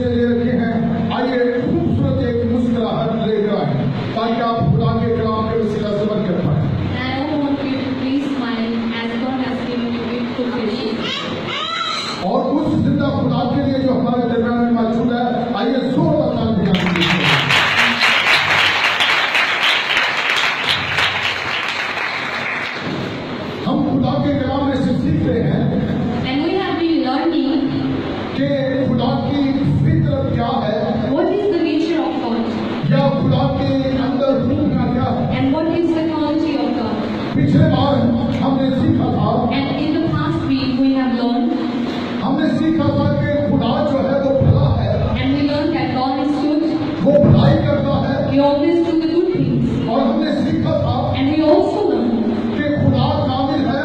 अपने लिए रखे हैं। आइए खूबसूरत एक मुस्कुराहट लेकर आए ताकि आप खुदा के कलाम के वसीला से बरकत पाएं। और उस जिंदा खुदा के लिए जो हमारे दरमियान में मौजूद है, आइए जोरदार तालियां दीजिए। हम खुदा के कलाम में से सीख रहे हैं कि खुदा की फितरत क्या है, या खुदा के अंदर रूह का क्या है। पिछले बार हमने सीखा था, हमने सीखा था कि खुदा जो है वो भला है, वो भलाई करता है। और हमने सीखा था कि खुदा कामिल है,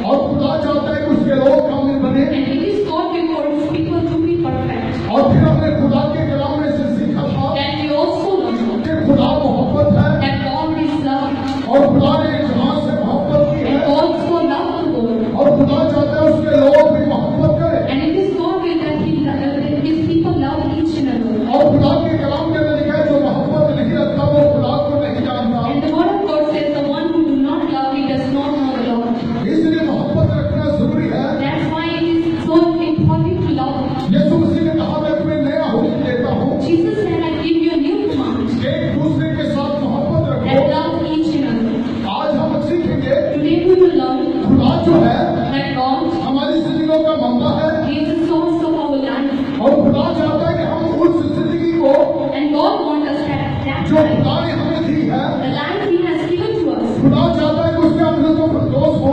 और खुदा चाहता है कि उसके लोग कामिल बने। और फिर हमने खुदा के कलाम में से सीखा था कि खुदा मोहब्बत है, और खुदा ने जहां से मोहब्बत की है, और खुदा चाहता है उसके लोग भी मोहब्बत करें। और खुदा के कलाम के अंदर लिखा है, जो मोहब्बत नहीं रखता वो खुदा को नहीं जानता। इसलिए मोहब्बत रखना जरूरी है। यीशु मसीह ने कहा, मैं तुम्हें नया हुक्म देता हूँ, एक दूसरे के साथ मोहब्बत रखो। आज हम सीखेंगे खुदा जो है हमारी जिंदगियों का मंबा है, और खुदा चाहता है कि हम उस जिंदगी को जो खुदा ने हमें दी है, खुदा चाहता है कि उसके हम लुत्फ़ हो।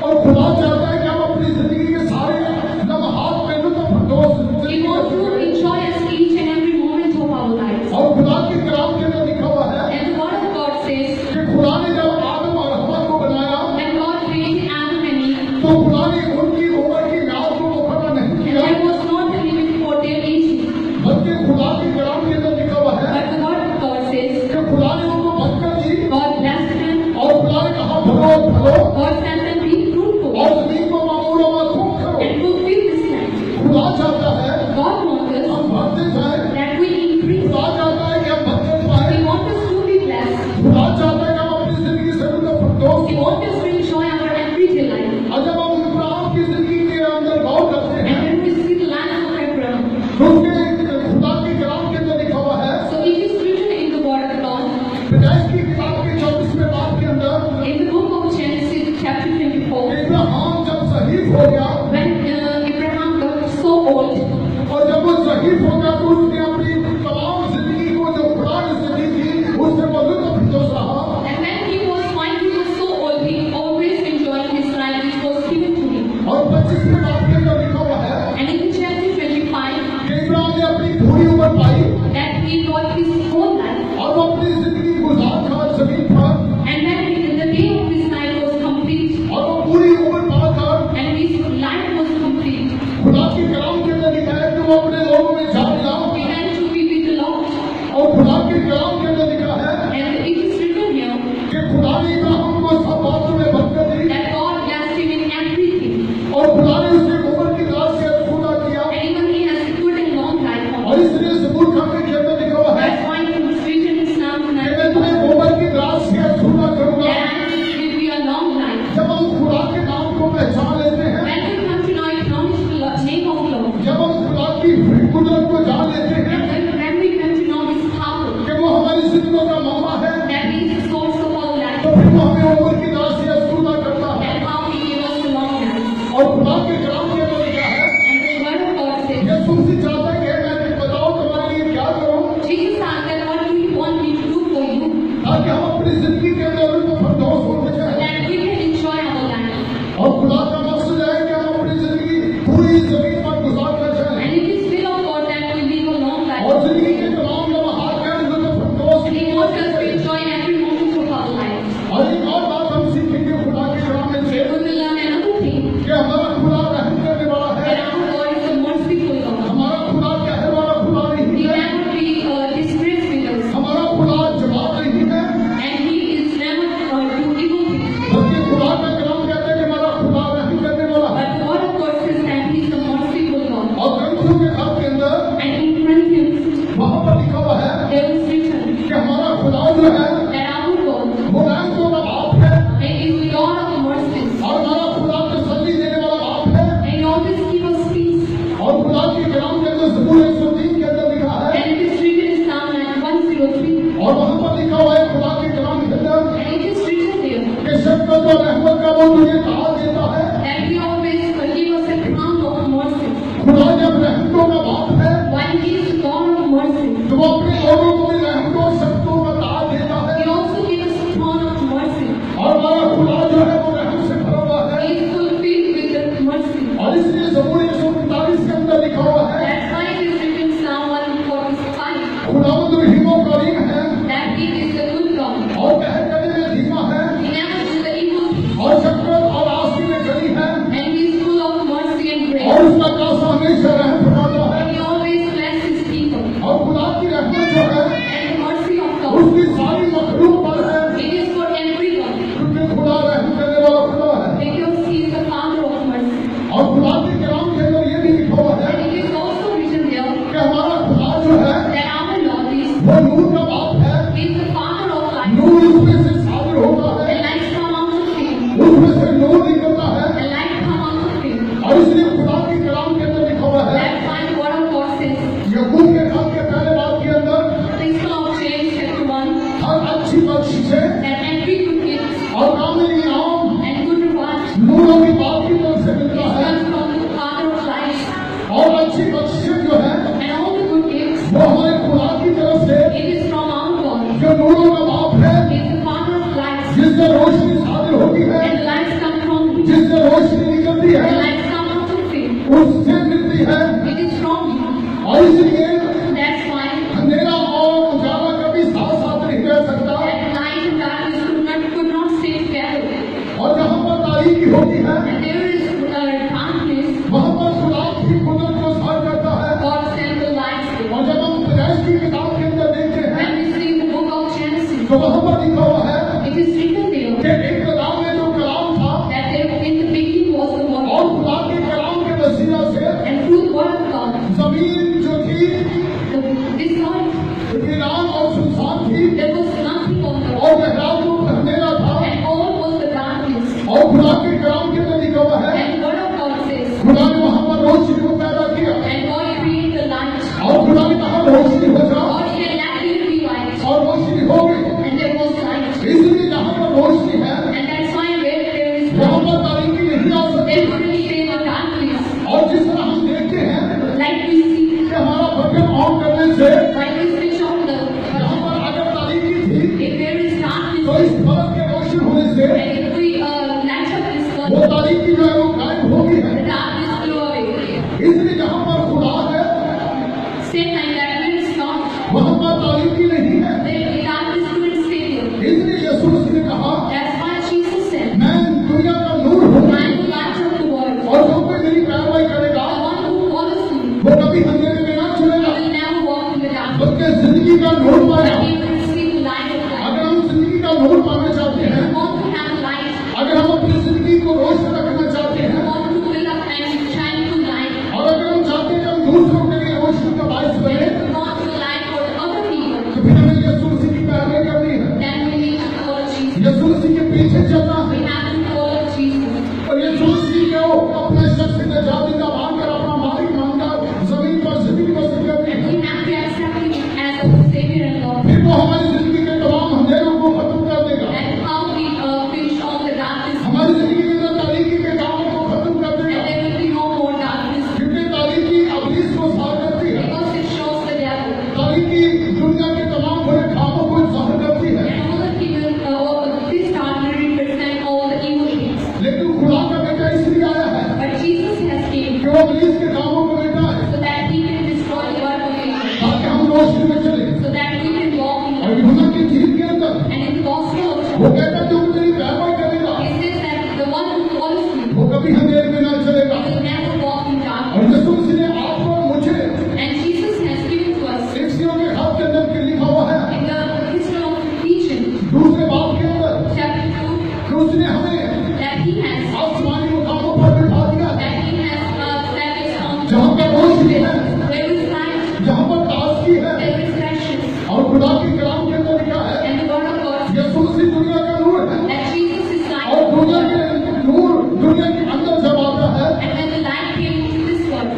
और खुदा चाहता है कि हम अपनी जिंदगी के सारे लम्हात में लुत्फ़ और खुदा के कलाम के अंदर लिखा हुआ है कि खुदा ने जब आदम और हव्वा को बनाया, तो खुदा ने उनकी उम्र की म्याद को मुकर्रर नहीं किया, बल्कि खुदा के कलाम के अंदर लिखा हुआ है कि खुदा ने उनको बरकत दी, और खुदा ने कहा, भलो भलो और जमीन को मामूलों में खूब करो। खुदा चाहता है हम बढ़ते जाए, खुदा चाहता है कि हम बरकत पाए, खुदा चाहता है कि हम अपनी जिंदगी से लुत्फ़। और जब हम इब्राहिम की जिंदगी के अंदर गौर करते हैं, तो उसके खुदा के कलाम के अंदर लिखा हुआ है, पैदाइश की किताब के 24वें बाब के अंदर, इब्राहिम जब शहीद हो गया, और जब वो शहीद हो गया, तो उसने अपनी तमाम जिंदगी को जो खुदा ने उसे दी थी, उससे वो लुत्फ़ रहा। और 25वें बाब के अंदर लिखा हुआ है कि इब्राहिम ने अपनी पूरी उम्र पाई, और वो अपनी जिंदगी गुजार था जमीन पर, और वो पूरी उम्र पाकर खुदा के कलाम के अंदर लिखा है कि वो अपने लोगों में जा मिला। और खुदा के कलाम के अंदर लिखा है कि खुदा ने इब्राहिम को सब बातों में बरकत दी, और खुदा ने उसे उम्र की रात से पूरा किया। और इसलिए ज़बूर खाने के अंदर लिखा हुआ है कि मैं तुम्हें उम्र की रात से पूरा करूंगा। जब हम खुदा के नाम को पहचान लेते हैं, जब हम खुदा की कुदरत को जान लेते हैं कि वो हमारी जिंदगियों का मामा है, तो फिर वो हमें उम्र की रात से पूरा करता है। और खुदा के कलाम के अंदर लिखा है, यीशु मसीह चाहता है कि मैं बताओ तुम्हारे लिए क्या करूं, ताकि हम अपनी जिंदगी के अंदर लुत्फ़ होते जाएं। और खुदा का मकसद है कि हम अपनी जिंदगी पूरी जमीन पर गुजार कर जाएं। जो हमारे खुदा की तरफ से, It is from our God. जो नूरों का बाप है, He is the Father of lights. जिससे रोशनी सादिर होती है, And the lights come from Him. जिससे रोशनी निकलती The है, lights come out of Him. उससे मिलती है। It is from Him. और इसलिए That's why अंधेरा और उजाला कभी साथ साथ नहीं रह सकता। that light and darkness could not stay together. और जहाँ पर तारीकी होती है, And there is darkness. वहाँ पर खुदा की कुदरत को ज़ाहिर करता है। God sent the lights there. और जब हम पैदाइश की किताब के अंदर देखते हैं, When we see the book of Genesis, तो वहाँ पर लिखा हुआ है it is written there कि एक कलाम में जो कलाम था, that there in the beginning was the और Word. खुदा के कलाम के वसीला से And through the Word of God, जमीन जो थी, this light, वीरान और सुनसान थी, there was nothing on the और earth. गहरा जो अंधेरा था। And all was the darkness. और खुदा के कलाम के अंदर लिखा हुआ है, And the Word of God says, खुदा ने वहाँ पर रोशनी को पैदा किया, and God created the light. और खुदा ने कहा रोशनी हो जा, God said, let there be light. और रोशनी हो गई। And there was light. इसलिए जहाँ पर रोशनी है, And that's why where there is वहाँ light, पर तारीकी नहीं आ सकती। there couldn't stay the darkness. और जिस तरह हम देखते हैं Like we see, कि हमारा बटन ऑन करने से like we switch on the, यहाँ पर अगर तारीकी थी, if there is तो darkness, इस बल्ब के रोशन होने से and if we light up this वो bulb, तारीकी जो है वो गायब हो गई है। the darkness flew away. इसलिए जहाँ पर खुदा है, Same time that when it's not, वहाँ पर तारीकी नहीं है। the darkness couldn't stay there. इसलिए यीशु मसीह ने कहा, That's why Jesus said, मैं दुनिया का नूर हूँ, I am the light of the world. और जो कोई मेरी पैरवाई करेगा, The one who follows me वो कभी अंधेरे में ना चलेगा, will never walk in the darkness, बल्कि जिंदगी का नूर but पाएगा। he will receive the light of life. अगर हम जिंदगी का नूर पाना चाहते If हैं, you want to have light, अगर हम अपनी जिंदगी को रोशन रखना चाहते if you हैं, want to fill up and shine through light, और अगर हम चाहते हैं कि हम दूसरों के लिए रोशनी का बायस if बने, you want to light for other people, तो फिर हमें यीशु मसीह की पैरवी करनी है। then we need to follow Jesus. यीशु मसीह के पीछे चलना है, We have to follow Jesus. और यीशु मसीह को अपने शख्स निजाती का मानकर अपना मालिक मानकर जमीन पर जिंदगी बसर करनी है। We have to accept him as our Savior and Lord. फिर वो हमारी जिंदगी के तमाम अंधेरों को खत्म कर देगा, And how we finish all the darkness, हमारी जिंदगी के अंदर तारीकी के कामों को खत्म कर and देगा। there will be no more darkness, क्योंकि तारीकी अबलीस को सार करती है, because it shows the devil. तारीकी दुनिया के तमाम बुरे कामों को ज़ाहिर करती है। And all the people, this darkness represent all the evil things. लेकिन खुदा का बेटा इसलिए आया है But Jesus has came कि वो अबलीस के कामों को बेटा है, so that he can destroy the work of evil, ताकि हम रोशनी में चले। so that we can walk in और light. यूहन्ना की इंजील के अंदर And in the gospel वो also, कहता है जो तेरी पैरवी करेगा, it says that the one who follows me वो कभी अंधेरे में ना चलेगा। will never walk in और darkness. यीशु मसीह ने आपको और मुझे And Jesus has given to us इफ्सियों के खत के अंदर के लिखा हुआ है, in the history of Ephesians, दूसरे बाब के अंदर, chapter 2, कि उसने हमें that he has आसमानी मुकामों पर बिठा दिया है, established on जहाँ पर रोशनी है, there is light, जहाँ पर ताजगी है। there is freshness, और खुदा के कलाम के अंदर लिखा है, and the word of God यीशु मसीह दुनिया का नूर है, that Jesus is light. और दुनिया के नूर दुनिया के अंदर जब आता है, And when the light came into this world,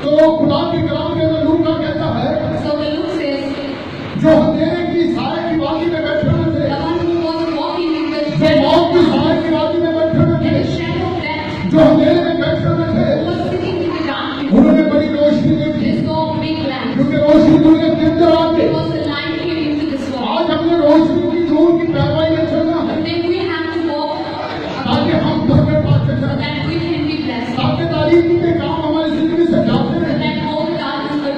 तो खुदा के कलाम के अंदर लूका कहता है, so the Luke says, जो अंधेरे की साए की वादी में बैठे हुए थे, the one who was walking in the जो shadow मौत की साए की वादी में बैठे हुए in थे, the shadow of death, जो अंधेरे में बैठे हुए थे, who was sitting in the darkness, उन्होंने बड़ी रोशनी देखी, they saw a big lamp, क्योंकि रोशनी दुनिया के अंदर आ गई। because the light came into this world. आज हमने रोशनी की नूर की पैरवाई में चलना है, Then we have to walk ताकि हम धर्म पाते so जाएं, that we can be blessed, ताकि तारीकी के काम हमारी जिंदगी से जाते so रहें। that all the darkness will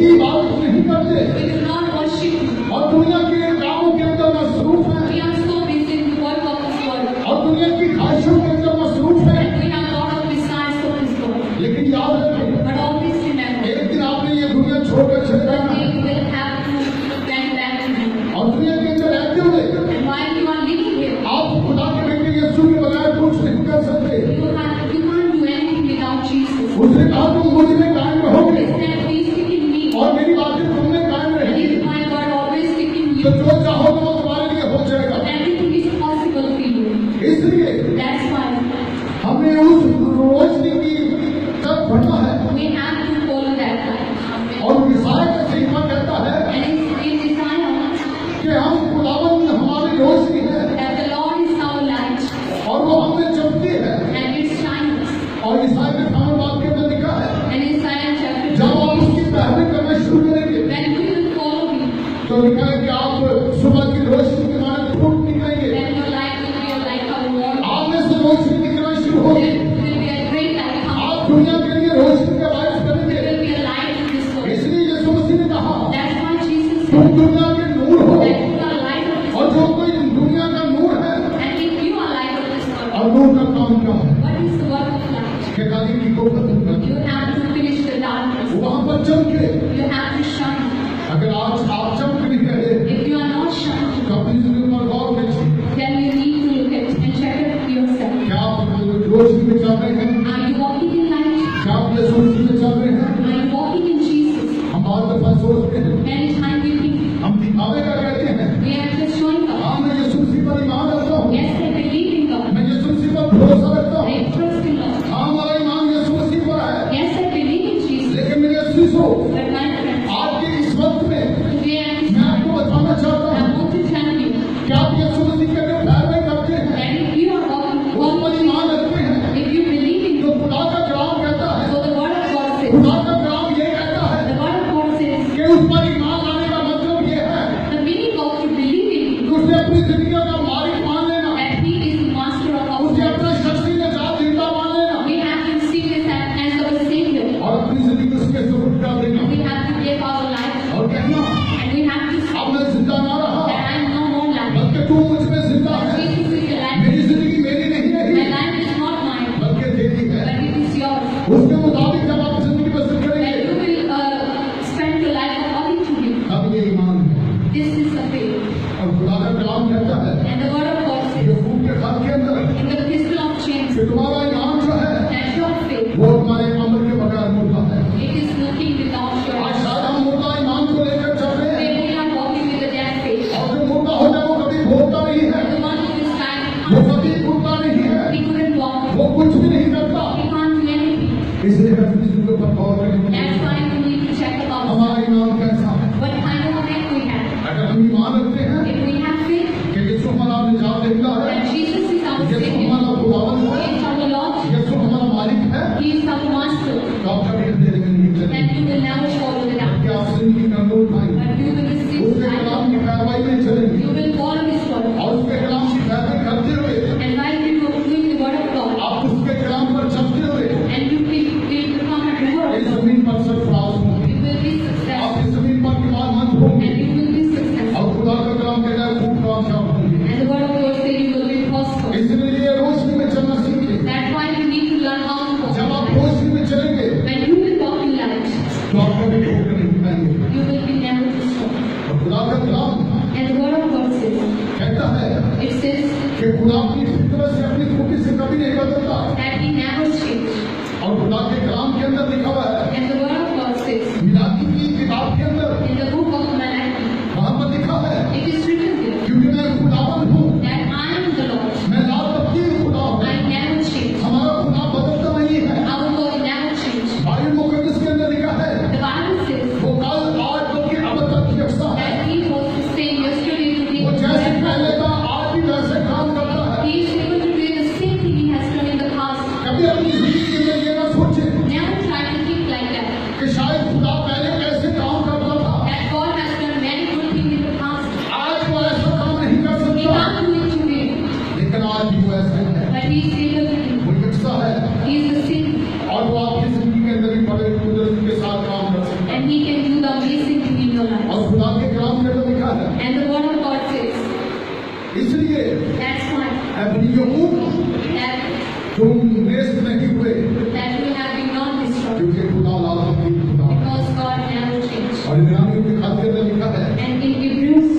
उसकी इबादत नहीं करते We do not worship you. और दुनिया के कामों के अंदर मसरूफ हैं We are so busy in the work of this world. और दुनिया की ख्वाहिशों के अंदर मसरूफ हैं। We have a lot of desires for this world. लेकिन याद रखें, But always remember, एक दिन आपने ये दुनिया छोड़कर चले जाना है we will have to went back to you. और दुनिया के अंदर रहते हुए And while you are living here, आप खुदा के बेटे यीशु के बगैर कुछ नहीं कर सकते। you can't do anything without Jesus. उसने कहा तुम मुझ में कायम रहोगे He said, please stick in me. और मेरी बातें तुम में कायम And रहेगी if my God always stick in तो you, जो चाहोगे वो तुम्हारे लिए हो जाएगा। everything is possible for you. इसलिए That's why हमने उस रोशनी की तरफ बढ़ना है we have to follow that light. और ईसाई का सीमा कहता है And it's in Isaiah कि हम खुदावन हमारी रोशनी है that the Lord is our light और वो हमें चमकती है। and it shines. और ईसाई के खान बात के अंदर लिखा है And Isaiah chapter जब 2, आप उसकी पैरवी करना शुरू करेंगे when you will follow me, तो लिखा है कि आप सुबह की रोशनी के मारे फूट निकलेंगे। then your light will be like a wall. आप में से रोशनी निकलना शुरू होगी। There will be a great light coming. आप दुनिया के लिए रोशनी का बायस There करेंगे। will be a light in this world. इसलिए यीशु मसीह ने कहा That's why Jesus तुम said दुनिया के नूर हो that you are light of this और world. जो कोई दुनिया का नूर है And if you are light of this world, और नूर का काम क्या है what is the work of light? कि गाली को खत्म कर You have to finish the darkness. वहां पर चमके। You have to shine. अगर आज आप चमक नहीं रहे If you are not shining, तो अपनी जिंदगी पर गौर कीजिए। then you need to look at and check it yourself. क्या आप रोशनी में चल रहे हैं? Are you walking in light? क्या आप यीशु मसीह में चल रहे हैं? Are you walking in Jesus? हम बहुत दफा सोचते हैं Many times we think हम दिखावे का कहते हैं we are just showing up. हाँ मैं यीशु मसीह पर ईमान रखता हूँ, Yes, I believe in God. मैं यीशु मसीह पर भरोसा रखता हूँ, I trust in God. हाँ हमारा ईमान यीशु मसीह पर है। Yes, I believe in Jesus. लेकिन मेरे अजीजों, But my friends, आज के इस वक्त में today मैं आपको बताना चाहता I हूँ want to tell you कि आप यीशु मसीह के लिए पैरवी करते हैं, that if you are walking, उस पर ईमान रखते हैं, if you believe in तो खुदा का कलाम कहता है, so the word of God says, खुदा का कलाम ये कहता है the word of God says, कि उस पर ईमान लाने का मतलब ये है the meaning of to believe in कि उसे अपनी जिंदगी का मालिक मान लेना, that He is the master of our उसे life. अपना शख्सी निजात जिंदा मान लेना We have to see this as our Savior. और अपनी जिंदगी उसके सुपुर्द कर देना We have to give our life और कहना and we have to see अब मैं जिंदा ना रहा that I am no more life. बल्कि तू मुझ में जिंदा है। Jesus is your life. मेरी जिंदगी मेरी नहीं My रही life is not mine, बल्कि तेरी है। but it is yours. उसके मुताबिक जब आप जिंदगी बसर And करेंगे you will spend your life according to Him. तब ये ईमान है। This is the faith. और खुदा का कलाम कहता है And the word of God says यहूद के खत के अंदर in the epistle of James कि तुम्हारा ईमान जो है that your faith, वो तुम्हारे अमल के बगैर मुर्दा है। it is looking without your आज eyes. शायद हम मुर्दा ईमान को लेकर चल रहे हैं Today we are walking with a dead faith. और जो मुर्दा हो जाए वो कभी बोलता नहीं है, The one who is dying, वो कभी उठता नहीं है, he couldn't walk. वो कुछ भी नहीं करता। He can't do anything. इसलिए अपनी जिंदगी पर गौर करें That's why we need to check about हमारा ईमान कैसा है। what kind of faith we have. अगर हम ईमान रखते हैं If we have faith कि यीशु हमारा निजात देता है, that Jesus is our Yeshu Savior, हमारा खुदावन He है, is our Lord, यीशु हमारा मालिक है, He is our Master, तो आप कभी अंधेरे में नहीं then चलेंगे you will never follow the dark. कि आप जिंदगी का नूर पाएंगे, But you will receive उसके light. कलाम की कार्रवाई में चलेंगे You will follow His word. और उसके कलाम की पैरवी करते हुए And while you are doing the word of God, आप उसके कलाम पर चलते हुए and you will become a doer of इस God, जमीन पर सरफराज होंगे। you will be आप successful. इस जमीन पर ईमानमंद होंगे And you will be successful. और खुदा का कलाम के लिए खूब कामयाब होंगे। And the word of God says you will be prosperous. इसलिए रोशनी में चलना सीखिए। That's why you need to learn how to walk जब in आप light. रोशनी में चलेंगे When you will walk in light, तो आप कभी ठोकर नहीं खाएंगे। you will be never destroyed. और खुदा का कलाम And the word of God says, कहता है it says कि खुदा अपनी फितरत से अपनी खूबी से कभी नहीं बदलता that He never changes. और खुदा के कलाम के अंदर लिखा हुआ है And the word of God says मिलादी की किताब के अंदर in the book of Malachi your life. और खुदा के कलाम के अंदर लिखा है, And the word of God says, इसलिए that's why अपनी यूं that तुम नष्ट नहीं हुए, we have been not destroyed. क्योंकि खुदा लाजर की खुदा। Because God never changed. और इब्रानियों के खत के अंदर लिखा है, And in Hebrews,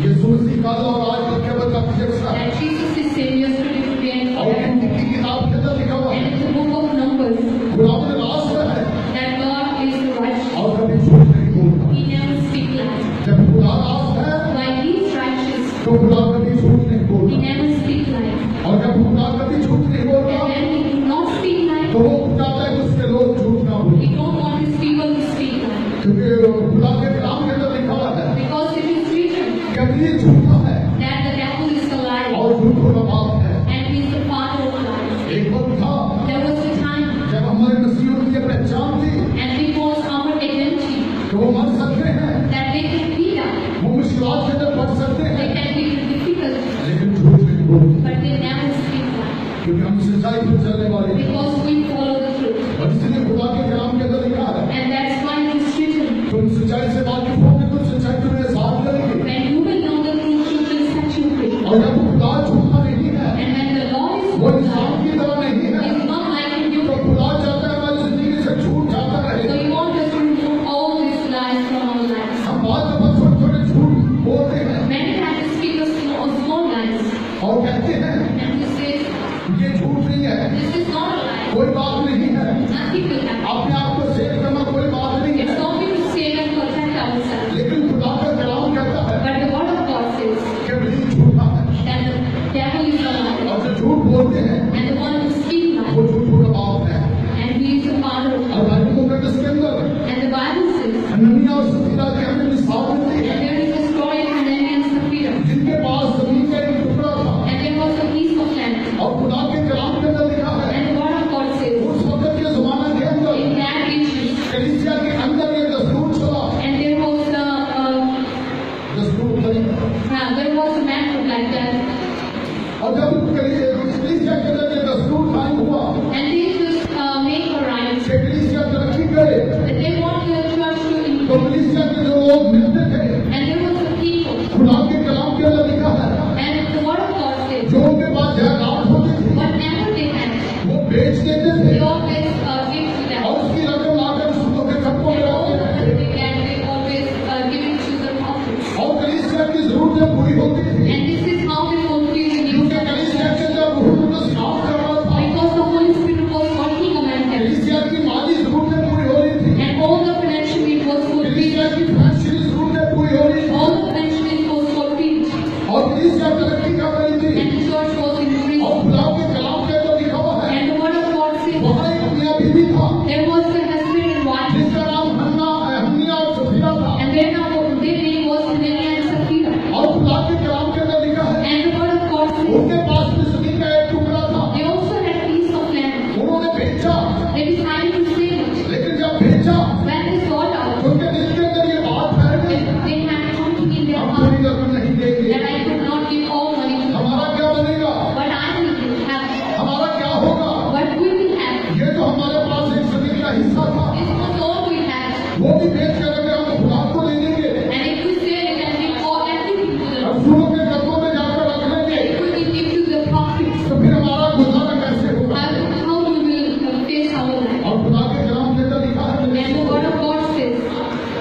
यीशु मसीह कल और आज तक के बता जैसा है। that Jesus is same yesterday, today, and और forever. गिनती की किताब के अंदर लिखा हुआ है, And in the book of Numbers, खुदावंद रास्त है that God is righteous. और कभी झूठ नहीं बोलता। He never speaks lies. जब खुदा रास्त है While he is righteous, तो खुदा कभी झूठ नहीं he बोलता। never speaks lies. और जब खुदा कभी झूठ नहीं बोलता, And when he do not speak lies, तो वो चाहता है कि उसके लोग झूठ ना बोले, he don't want his people to speak lies. क्योंकि खुदा के कलाम के अंदर लिखा हुआ है Because it is written कि अब ये झूठा है that the devil is a liar और झूठों का बाप है। and he is the father of lies. एक वक्त था There was a time जब हमारे मसीहों की ये पहचान थी and it was our identity कि वो मर सकते हैं, that they can be that. वो मुश्किलात के अंदर पड़ सकते They हैं, can be difficult, लेकिन झूठ नहीं बोलते, but they never speak lies. क्योंकि हम सच्चाई पर चलने वाले हैं। Because we follow the truth. और इसलिए खुदा के कलाम के अंदर लिखा है, And that's why it is written, तुम सच्चाई से वाकिफ होगे तो सच्चाई तुम्हें साथ करेगी। when you will know the truth, you will set you free. और जब खुदा झूठा नहीं है, And when the law is वो इंसान की तरह नहीं है, is not like you, तो खुदा चाहता है हमारी जिंदगी से झूठ जाता so रहे। you want us to remove all these lies from our lives. हम बात पर छोटे छोटे झूठ बोलते हैं Many times speak of small lies, और कहते हैं and we say, ये झूठ नहीं है, this is not a lie, कोई बात नहीं है, nothing will happen. अपने आप को सेव करना कोई बात नहीं It's है। only to save and protect ourselves. लेकिन खुदा का कलाम कहता है But the word of God says कि वही झूठा है, that the devil is a liar, और जो झूठ बोलते हैं and the one who speaks वो lies, झूठों का बाप है। and he is the father of और lies. बाइबल मुकद्दस के अंदर And the Bible says, हनन्याह और सफीरा की हमें मिसाल मिलती है, and there is a story of Hananiah and Sapphira, जिनके पास जमीन का एक टुकड़ा था, and there was a piece of land, और खुदा के कलाम के अंदर लिखा है and the word of God says, उस वक्त के जमाने के अंदर in that ages, कलीसिया के अंदर ये दस्तूर चला, and there was दस्तूर तरीका। a method like that, और जब कलीसिया के अंदर ये दस्तूर कायम हुआ, and they just make a right. कि कलीसिया तरक्की करे, They want the church to तो increase, कलीसिया के जो लोग मिलते थे, and there was a people, खुदा के कलाम के अंदर लिखा है and the word of God says, जो उनके पास जायदाद होती थी whatever they had, वो बेच देते थे they always give to them. और उसकी रकम लाकर सूदों के खत्म में And all रखते the थे, money they get, they always give it to the prophets. और कलीसिया की जरूरतें पूरी होती थी, And this is how they fulfill the needs क्योंकि of the कलीसिया church. के अंदर रूह कुदस काम कर रहा था, Because the Holy Spirit was working among them. कलीसिया की माली जरूरतें पूरी हो रही थी, And all the financial need was कलीसिया fulfilled. की फाइनेंशियल जरूरतें पूरी हो रही थी, All the financial need was fulfilled. और कलीसिया तरक्की कर रही थी। And the church was increased. और खुदा के कलाम के अंदर लिखा हुआ है And the word of God says, वहाँ एक मियाँ बीवी था there was a husband and wife. जिसका नाम हन्निया और सफीरा था, And their name was Hananiah and Sapphira. और खुदा के कलाम के अंदर लिखा है And the word of God says, उनके पास भी जमीन का एक टुकड़ा था, they also had a piece of land. उन्होंने बेचा, They decided to sell it. लेकिन जब बेचा When they sold out, तो उनके दिल के अंदर ये बात फैल गई, they had something in their हम heart पूरी रकम नहीं देंगे, that I could not give all money to. हमारा क्या बनेगा, But I will have. हमारा क्या होगा। What we will have. ये तो हमारे पास एक जमीन का हिस्सा था, This was all we had. वो भी बेच कर अगर हम खुदा को दे देंगे, And if we sell it and give all everything to the Lord, रसूलों के कदमों में जाकर रख लेंगे, if we will give to the prophets, तो फिर हमारा गुजारा कैसे होगा। how we will face our life. और खुदा के कलाम के अंदर लिखा है And the word of God says,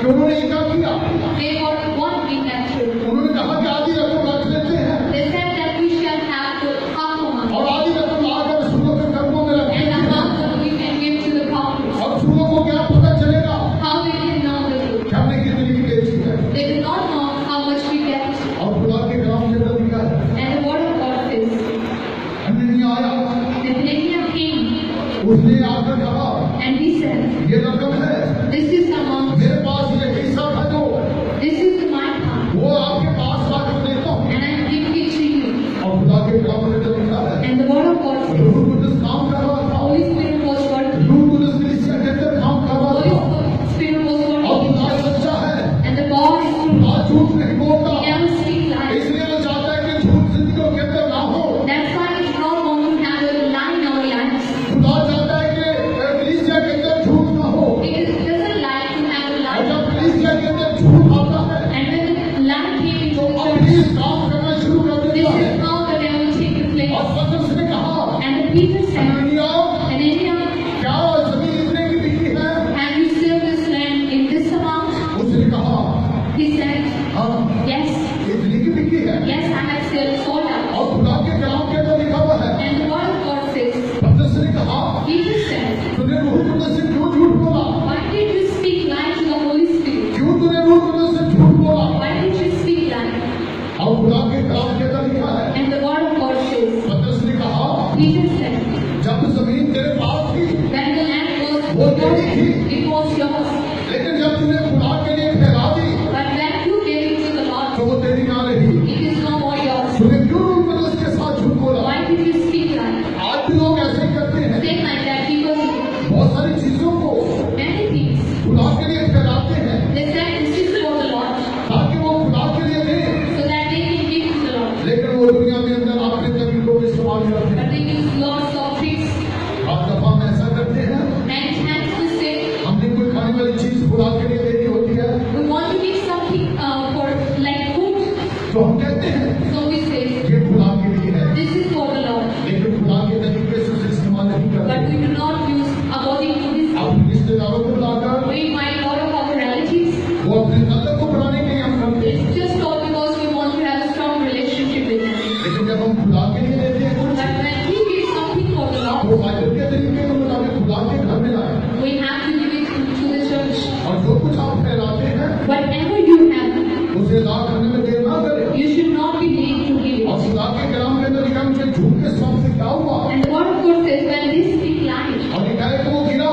कि उन्होंने क्या किया, they got one in that church. उन्होंने कहा कि आधी रकम रख लेते हैं They said that we shall have the half amount. और आधी रकम लाकर रसूलों के कदमों में And the रखेंगे, half that we can give to the prophets. और रसूलों को क्या पता चलेगा How they can know the truth. कि हमने कितनी की बेची है। They do not know how much we get. और खुदा के कलाम के अंदर लिखा है And the word of God says, हनन्याह आया, Hananiah came उसने आकर कहा and he said, ये रकम है, this is the amount, मेरे पास ये हिस्सा था जो this is my part, वो आपके पास लाकर देता हूँ। and I give it to you. और खुदा के कलाम के अंदर लिखा है And the word of God says, रूह कुदस काम कर रहा था, Holy Spirit was working. रूह कुदस कलीसिया के अंदर काम कर रहा Holy था, Spirit was और working. खुदा सच्चा है, And the God is true. खुदा झूठ नहीं बोलता, He never speaks lies. इसलिए वो चाहता है कि झूठ जिंदगियों के अंदर ना हो। That's why we don't want to have a lie in our lives. खुदा चाहता है कि कलीसिया के अंदर झूठ ना हो, It doesn't like to have a और lie. जब कलीसिया के अंदर झूठ आता तो हम कहते हैं So we say, ये खुदा के लिए है, this is for the Lord. लेकिन खुदा के तरीके से उसे इस्तेमाल नहीं But करते। we do not use according to this. अब रिश्तेदारों को बुलाकर We invite a lot of our relatives. वो अपने ताल्लुक को बढ़ाने के लिए हम करते हैं, It's just all because we want to have a strong relationship with Him. लेकिन जब हम खुदा के लिए लेते हैं कुछ, But when we give something for the Lord, वो बाइबल के तरीके के मुताबिक खुदा के घर में लाए, we have to give it to the church. और जो कुछ आप फैलाते हैं Whatever you have, उसे अदा करने में देर ना करें। you should not be late to give और it. खुदा के कलाम के अंदर लिखा है, उनके झूठ के स्वाम से क्या हुआ, And the word of God says, when this declined, और लिखा है कि वो गिरा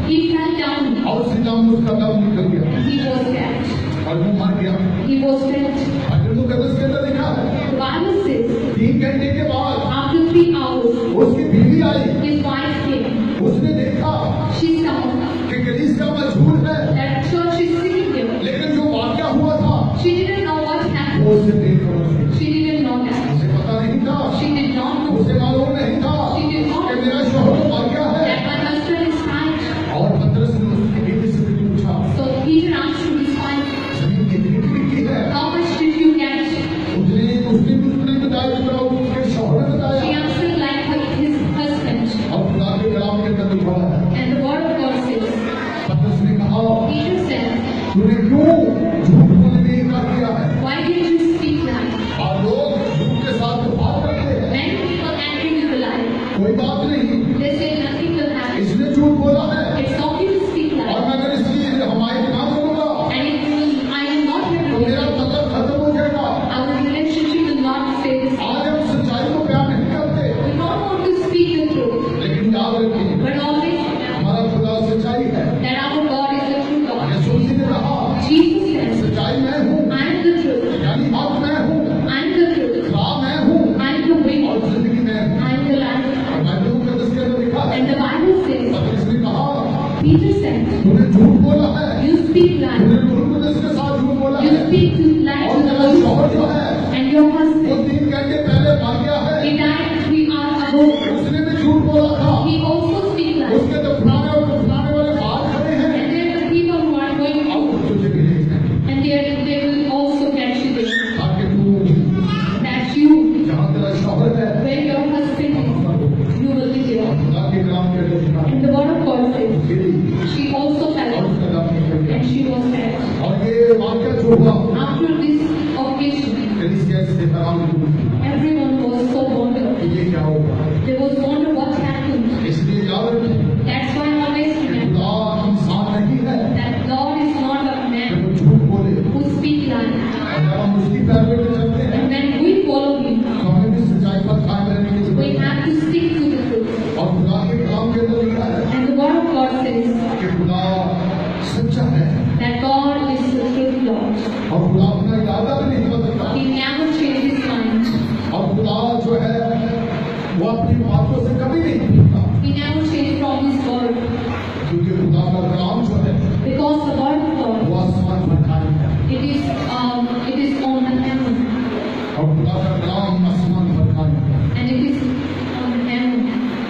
he fell down. और उसी नाम उसका दम निकल गया He was dead. और वो मर गया। He was dead. अगर तो कदस के अंदर लिखा है, The Bible says, 3 घंटे के बाद after 3 hours, उसकी बीवी आई, his wife came. उसने देखा She saw कि कलीसिया मजबूर है, that church is sitting there. लेकिन जो वाकया हुआ था She didn't know what वो happened. उसे बेखबर थी। She didn't know that. उसे पता नहीं था, She did not know उसे मालूम नहीं था कि मेरा शोहर तो मर गया है। that my husband is fine. और पतरस ने उसकी बीवी से भी पूछा, So Peter answered to his wife, जमीन कितनी बिकी है? how much did you get? उसने भी उसने बताया जितना उसके शोहर ने She बताया। answered like his husband. और खुदा के कलाम के अंदर लिखा है, And the word of God says, पतरस ने कहा, Peter said, तूने क्यों झूठ बोलने में इनकार किया है? why did you speak like? और लोग झूठ के साथ बात करते हैं, Many people angry with the lie. कोई बात नहीं, They say nothing will happen. इसने झूठ बोला है It's okay to speak और lie. मैं अगर इसकी हमारी ना करूंगा And if I will not have तो मेरा to मतलब खत्म हो जाएगा। our relationship will not stay the same. आज हम सच्चाई को प्यार नहीं करते, We don't want to speak the truth. लेकिन याद रखिए But always remember हमारा खुदा सच्चाई है। that our God is the true God. यीशु मसीह ने कहा, Jesus says, सच्चाई मैं हूँ, I am the truth. यानी हक मैं हूँ, I am the truth. राह मैं हूँ I am the way. और जिंदगी मैं हूँ। I am the life. और बाइबल मुकद्दस के अंदर लिखा है, And the Bible says, पतरस ने कहा, Peter said, तूने झूठ बोला है, you speak lie. तूने रूह कुदस के साथ झूठ बोला You है, speak to lie और to the तेरा Lord. शोहर जो है And your वो husband, 3 घंटे पहले मर गया है। he died 3 hours ago. उसने भी झूठ बोला था, He also speak lie. उसके दफनाने और दफनाने वाले बाहर खड़े हैं, And there are the people who are going अब to, वो तुझे मिलेंगे and they will also get you there. ताकि तू That you, जहाँ तेरा शोहर है where your husband is, you will be there. खुदा के कलाम के अंदर लिखा है, And the word of God says, Giri she also और fell, उसका दम निकल गया। and she was dead. और ये वाक्य जो हुआ After this occasion, कलीसिया से हैरान हुई everyone was so wondered. कि ये क्या होगा। There was wonder what happened. इसलिए याद रखें That's why I always कि remember खुदा इंसान नहीं है that God is not a कि man वो झूठ बोले। who speak lies. और जब हम उसकी पैरवी में चलते हैं And when we follow Him, तो हमें भी सच्चाई पर कायम रहने की we जरूरत है। have to stick to the truth. और खुदा के कलाम के अंदर लिखा है And the word of God says कि खुदा सच्चा है that God is the truth Lord. और खुदा अपना इरादा भी नहीं बदलता। He never changes His mind. और खुदा जो है वो अपनी बातों से कभी नहीं भूलता, He never changes from His word. क्योंकि खुदा का कलाम जो है Because the word of God, वो आसमान पर कायम है it is on the heaven. और खुदा का कलाम आसमान पर कायम है And it is on the heaven.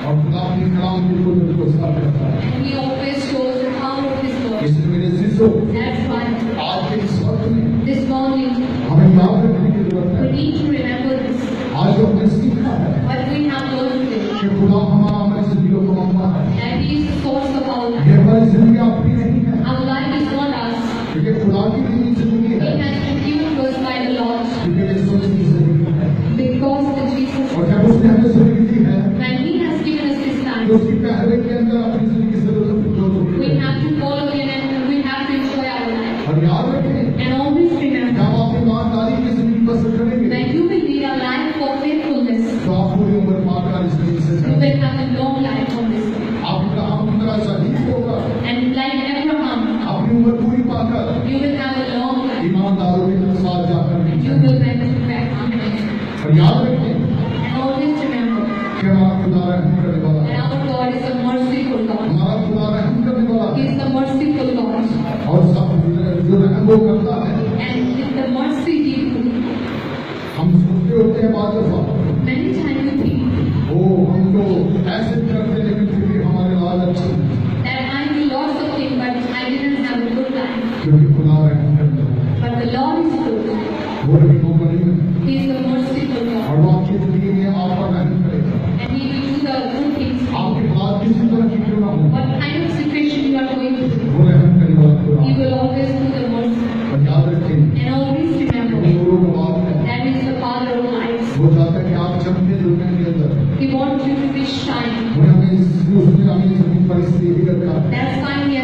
और खुदा अपने कलाम के को साफ करता है। And He always shows the power of His word. इसलिए मेरे शिष्यों That's why आज के इस वक्त में this morning हमें याद रखने की जरूरत we है। need to remember this. आज जो हमने सीखा है What we have learned today, कि खुदा हमारा हमारी जिंदगी को मम्मा है। that He is the source of our life. ये हमारी जिंदगी अपनी नहीं है, Our life is not us. क्योंकि खुदा की दी हुई जिंदगी It है, has been given to us by the Lord. क्योंकि यीशु मसीह की जिंदगी है। Because the Jesus, और जब उसने हमें जिंदगी दी है when He has given us this तो life, उसकी पहले के अंदर अपनी जिंदगी से we have to follow Him and we have to enjoy our life. और याद रखें And always remember, जब आप ईमानदारी की जिंदगी बसर करेंगे when you will lead a life for faithfulness, तो आप पूरी उम्र पाकर इस जिंदगी से you चलेंगे। will have a long life on this earth. आप अब्राहम की तरह शहीद होकर And like Abraham, अपनी उम्र पूरी पाकर you will have a long life. ईमानदारों के अनुसार जाकर And you will benefit back on it. और याद रखें And always remember कि हमारा खुदा रहम करने वाला है। that our God is a merciful God. हमारा खुदा रहम करने वाला He है is the merciful God. और सब जो रहम वो करता है। And with the mercy He do, हम सोचते होते हैं बाद दफा many times we think वो हम तो ऐसे करते लेकिन फिर भी हमारे लाल अच्छे हैं, that I do lots of things but I didn't have a good life. क्योंकि खुदा रहम करने वाला है। But the Lord is good. वो भी मौका नहीं He is the merciful God. और वो आपकी जिंदगी में आप पर रहम करेगा। And He will do the good things. आपके हालात किसी तरह की क्यों ना हो, What kind of situation you are going through, वो रहम करने वाला खुदा He है। will always do the mercy. और याद रखें, And always वो remember, नूरों का बाप है। that is the Father of lights. वो चाहता है कि आप चमके दुनिया के अंदर। He wants you to be shine. उसने हमें इस परिस्थिति भी रखा है। That's why He